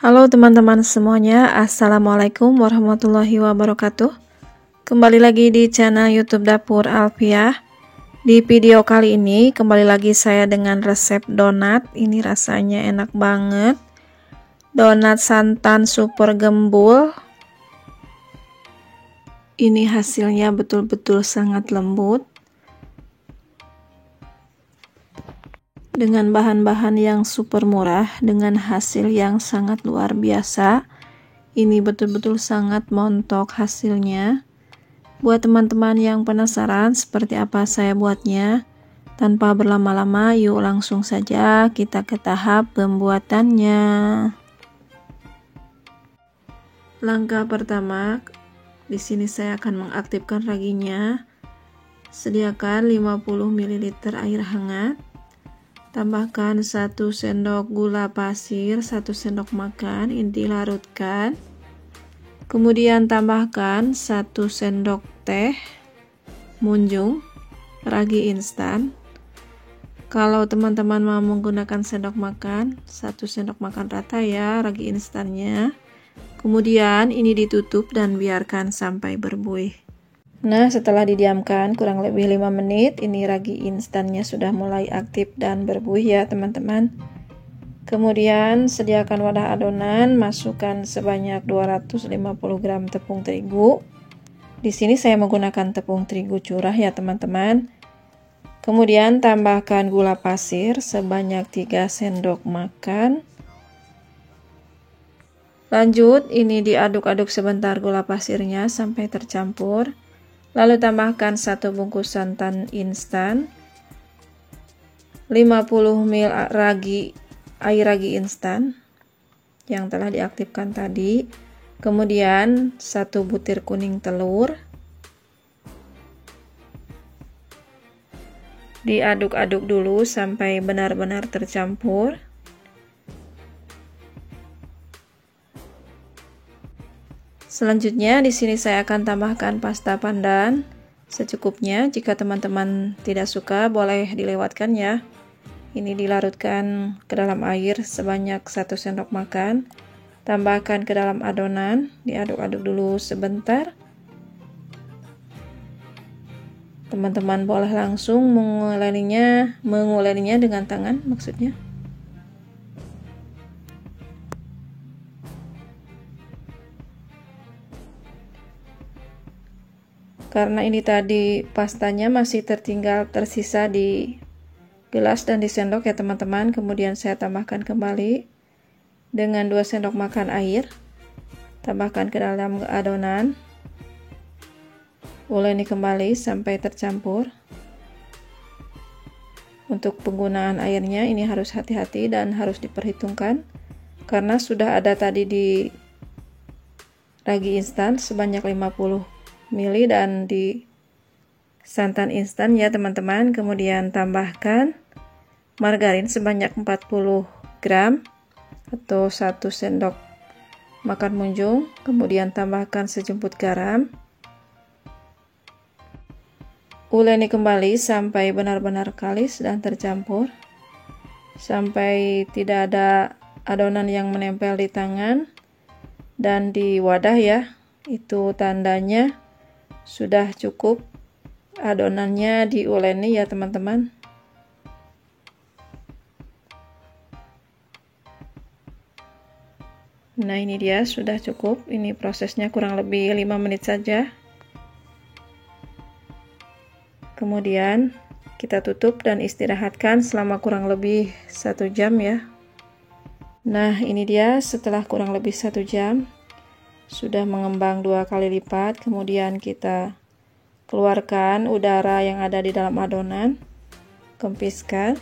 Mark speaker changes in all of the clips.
Speaker 1: Halo teman-teman semuanya, Assalamualaikum warahmatullahi wabarakatuh. Kembali lagi di channel YouTube Dapur Alfiah. Di video kali ini kembali lagi saya dengan resep donat. Ini rasanya enak banget. Donat santan super gembul. Ini hasilnya betul-betul sangat lembut. Dengan bahan-bahan yang super murah, dengan hasil yang sangat luar biasa. Ini betul-betul sangat montok hasilnya. Buat teman-teman yang penasaran seperti apa saya buatnya, tanpa berlama-lama, yuk langsung saja kita ke tahap pembuatannya. Langkah pertama, di sini saya akan mengaktifkan raginya. Sediakan 50 ml air hangat. Tambahkan 1 sendok gula pasir, 1 sendok makan, ini dilarutkan. Kemudian tambahkan 1 sendok teh munjung ragi instan. Kalau teman-teman mau menggunakan sendok makan, 1 sendok makan rata ya ragi instannya. Kemudian ini ditutup dan biarkan sampai berbuih. Nah, setelah didiamkan kurang lebih 5 menit, ini ragi instannya sudah mulai aktif dan berbuih ya teman-teman. Kemudian sediakan wadah adonan, masukkan sebanyak 250 gram tepung terigu. Di sini saya menggunakan tepung terigu curah ya teman-teman. Kemudian tambahkan gula pasir sebanyak 3 sendok makan. Lanjut, ini diaduk-aduk sebentar gula pasirnya sampai tercampur. Lalu tambahkan 1 bungkus santan instan, 50 ml air ragi instan yang telah diaktifkan tadi. Kemudian 1 butir kuning telur. Diaduk-aduk dulu sampai benar-benar tercampur. Selanjutnya di sini saya akan tambahkan pasta pandan secukupnya. Jika teman-teman tidak suka boleh dilewatkan ya. Ini dilarutkan ke dalam air sebanyak 1 sendok makan. Tambahkan ke dalam adonan, diaduk-aduk dulu sebentar. Teman-teman boleh langsung menguleninya dengan tangan maksudnya. Karena ini tadi pastanya masih tersisa di gelas dan di sendok ya teman-teman. Kemudian saya tambahkan kembali dengan 2 sendok makan air. Tambahkan ke dalam adonan. Uleni kembali sampai tercampur. Untuk penggunaan airnya ini harus hati-hati dan harus diperhitungkan. Karena sudah ada tadi di ragi instan sebanyak 50 ml dan di santan instan ya teman-teman. Kemudian tambahkan margarin sebanyak 40 gram atau 1 sendok makan munjung. Kemudian tambahkan sejemput garam. Uleni kembali sampai benar-benar kalis dan tercampur, sampai tidak ada adonan yang menempel di tangan dan di wadah ya. Itu tandanya sudah cukup adonannya diuleni ya teman-teman. Nah, ini dia sudah cukup. Ini prosesnya kurang lebih 5 menit saja. Kemudian kita tutup dan istirahatkan selama kurang lebih 1 jam ya. Nah, ini dia setelah kurang lebih 1 jam. Sudah mengembang 2 kali lipat. Kemudian kita keluarkan udara yang ada di dalam adonan, kempiskan.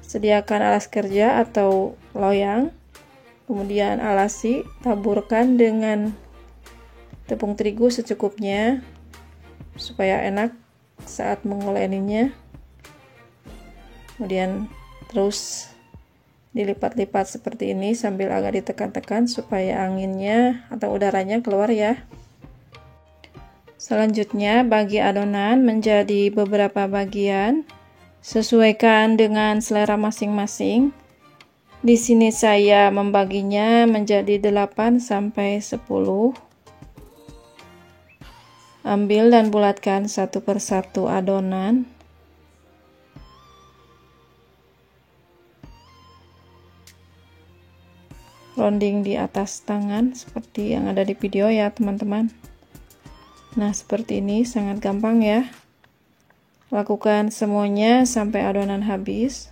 Speaker 1: Sediakan alas kerja atau loyang. Kemudian alasi, taburkan dengan tepung terigu secukupnya supaya enak saat menguleninya. Kemudian terus dilipat-lipat seperti ini sambil agak ditekan-tekan supaya anginnya atau udaranya keluar ya. Selanjutnya bagi adonan menjadi beberapa bagian, sesuaikan dengan selera masing-masing. Di sini saya membaginya menjadi 8 sampai 10. Ambil dan bulatkan satu persatu adonan. Rounding di atas tangan seperti yang ada di video ya teman-teman. Nah, seperti ini, sangat gampang ya. Lakukan semuanya sampai adonan habis.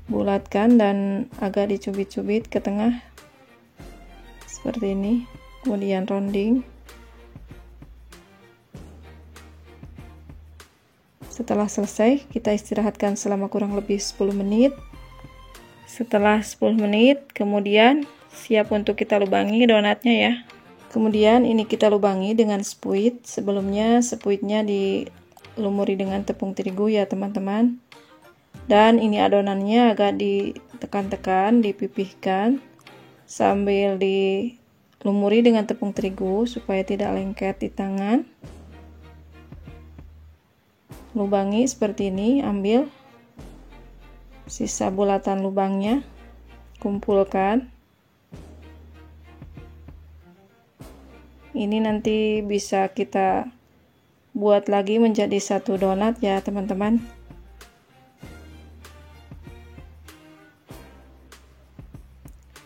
Speaker 1: Bulatkan dan agak dicubit-cubit ke tengah seperti ini, kemudian rounding. Setelah selesai, kita istirahatkan selama kurang lebih 10 menit. Setelah 10 menit, kemudian siap untuk kita lubangi donatnya ya. Kemudian ini kita lubangi dengan spuit. Sebelumnya spuitnya dilumuri dengan tepung terigu ya teman-teman. Dan ini adonannya agak ditekan-tekan, dipipihkan sambil dilumuri dengan tepung terigu supaya tidak lengket di tangan. Lubangi seperti ini, ambil sisa bulatan lubangnya, kumpulkan. Ini nanti bisa kita buat lagi menjadi satu donat ya teman-teman.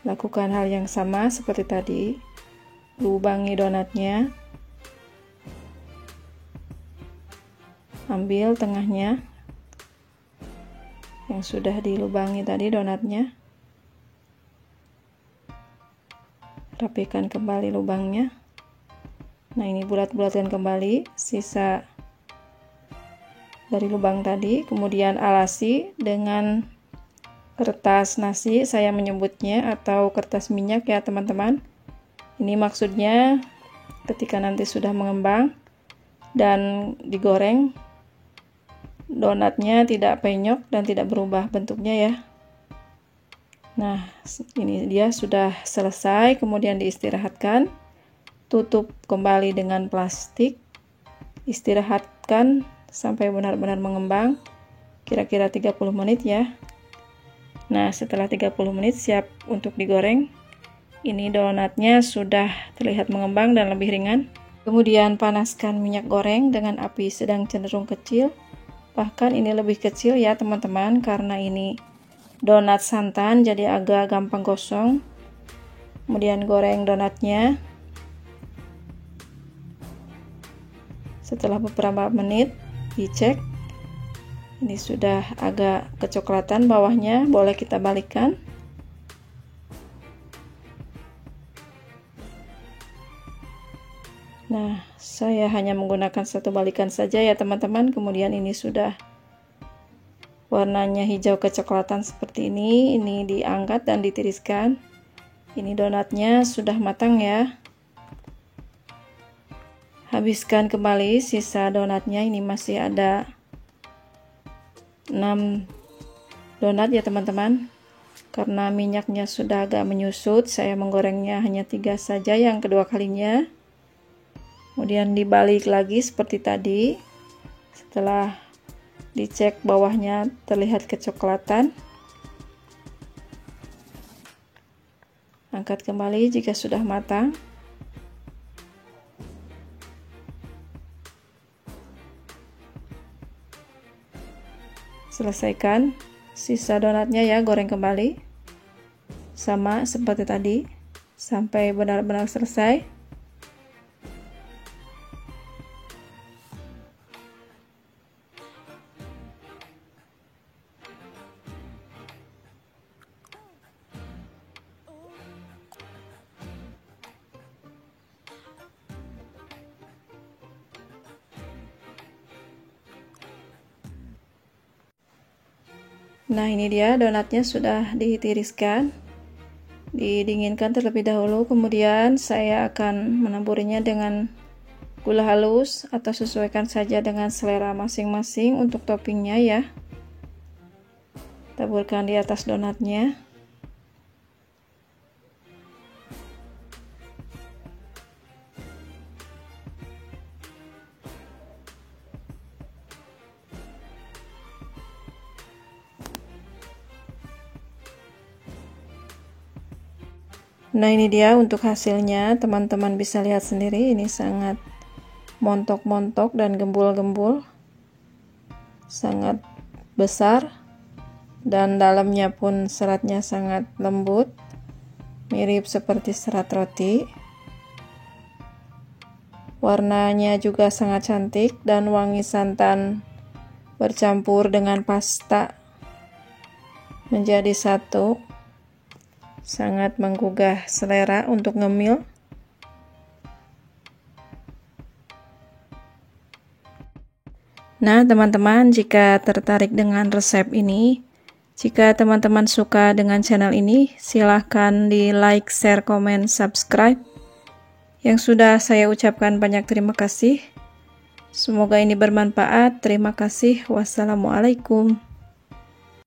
Speaker 1: Lakukan hal yang sama seperti tadi, lubangi donatnya, ambil tengahnya yang sudah dilubangi tadi donatnya, rapikan kembali lubangnya. Nah, ini bulat-bulatkan kembali sisa dari lubang tadi, kemudian alasi dengan kertas nasi, saya menyebutnya, atau kertas minyak ya teman-teman. Ini maksudnya ketika nanti sudah mengembang dan digoreng, donatnya tidak penyok dan tidak berubah bentuknya ya. Nah, ini dia sudah selesai, kemudian diistirahatkan. Tutup kembali dengan plastik, istirahatkan sampai benar-benar mengembang, kira-kira 30 menit ya. Nah, setelah 30 menit siap untuk digoreng. Ini donatnya sudah terlihat mengembang dan lebih ringan. Kemudian panaskan minyak goreng dengan api sedang cenderung kecil. Bahkan ini lebih kecil ya teman-teman, karena ini donat santan jadi agak gampang gosong. Kemudian goreng donatnya. Setelah beberapa menit dicek, ini sudah agak kecoklatan bawahnya, boleh kita balikkan. Nah, saya hanya menggunakan satu balikan saja ya teman-teman. Kemudian ini sudah warnanya hijau kecoklatan seperti ini. Ini diangkat dan ditiriskan. Ini donatnya sudah matang ya. Habiskan kembali sisa donatnya. Ini masih ada 6 donat ya teman-teman. Karena minyaknya sudah agak menyusut, saya menggorengnya hanya 3 saja yang kedua kalinya. Kemudian dibalik lagi seperti tadi. Setelah dicek bawahnya terlihat kecoklatan, angkat kembali jika sudah matang. Selesaikan sisa donatnya ya, goreng kembali sama seperti tadi sampai benar-benar selesai. Nah, ini dia donatnya sudah ditiriskan, didinginkan terlebih dahulu, kemudian saya akan menaburinya dengan gula halus atau sesuaikan saja dengan selera masing-masing untuk toppingnya ya. Taburkan di atas donatnya. Nah, ini dia untuk hasilnya, teman-teman bisa lihat sendiri, ini sangat montok-montok dan gembul-gembul, sangat besar, dan dalamnya pun seratnya sangat lembut, mirip seperti serat roti. Warnanya juga sangat cantik dan wangi santan bercampur dengan pasta menjadi satu, sangat menggugah selera untuk ngemil. Nah, teman-teman, jika tertarik dengan resep ini, jika teman-teman suka dengan channel ini, silahkan di like, share, komen, subscribe. Yang sudah saya ucapkan banyak terima kasih. Semoga ini bermanfaat. Terima kasih. Wassalamualaikum.